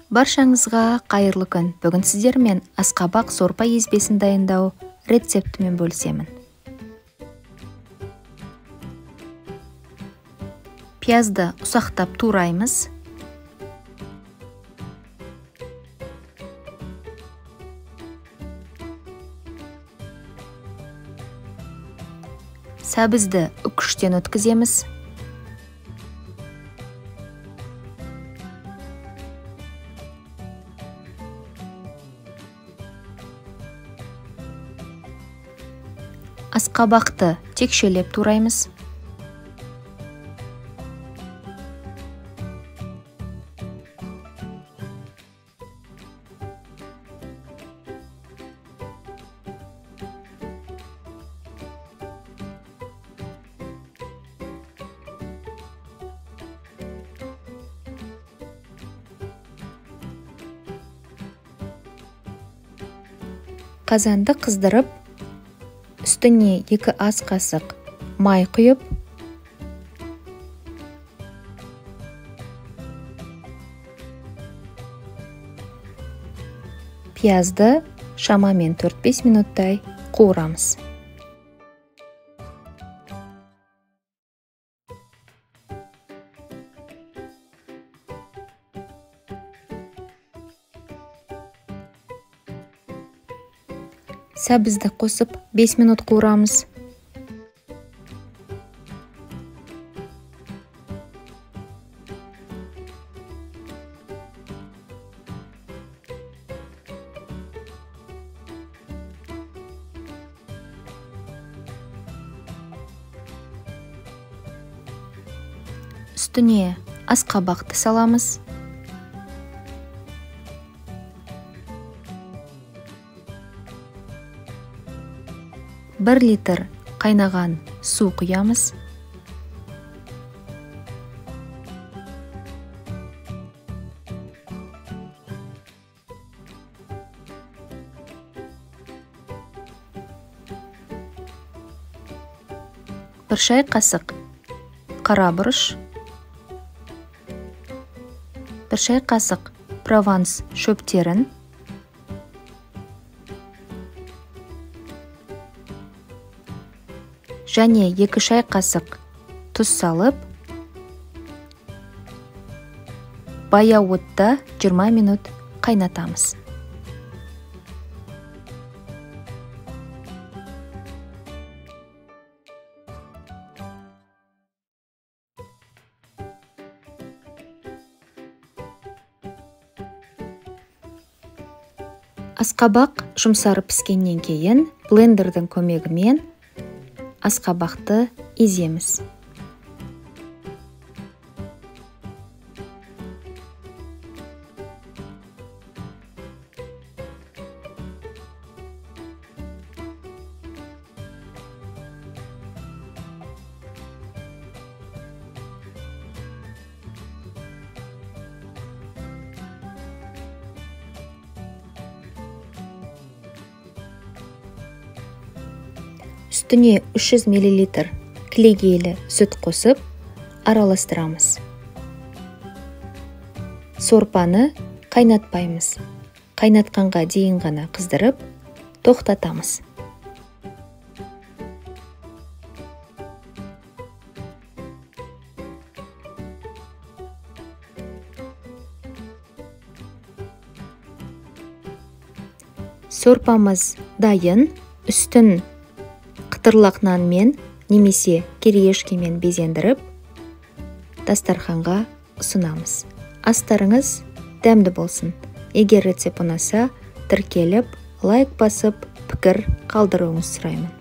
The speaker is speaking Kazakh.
Баршаңызға қайырлы күн. Бүгін сіздермен асқабақ сорпа езбесін дайындау рецептімен бөлісемін. Пиязды ұсақтап тураймыз. Сәбізді үкіштен өткіземіз. Асқабақты текшелеп тураймыз. Қазанды қыздырып, үстіне 2 ас қасық май құйып, пиязды шамамен 4-5 минуттай қуырамыз. Сәбізді қосып 5 минут қуырамыз. Үстіне асқабақты саламыз. Бір литр қайнаған су құямыз. Бір шай қасық қара бұрыш, бір шай қасық прованс шөптерін, және 2 шай қасық тұз салып, баяу отта 20 минут қайнатамыз. Асқабақ жұмсарып піскеннен кейін блендердің көмегімен асқабақты еземіз. Үстіне 300 мл кілегейлі сүт қосып, араластырамыз. Сорпаны қайнатпаймыз. Қайнатқанға дейін ғана қыздырып, тоқтатамыз. Сорпамыз дайын. Үстін қытырлақ нанмен немесе кириешкемен безендіріп, дастарханға ұсынамыз. Астарыңыз дәмді болсын. Егер рецепт ұнаса, тіркеліп, лайк басып, пікір қалдыруыңызды сұраймын.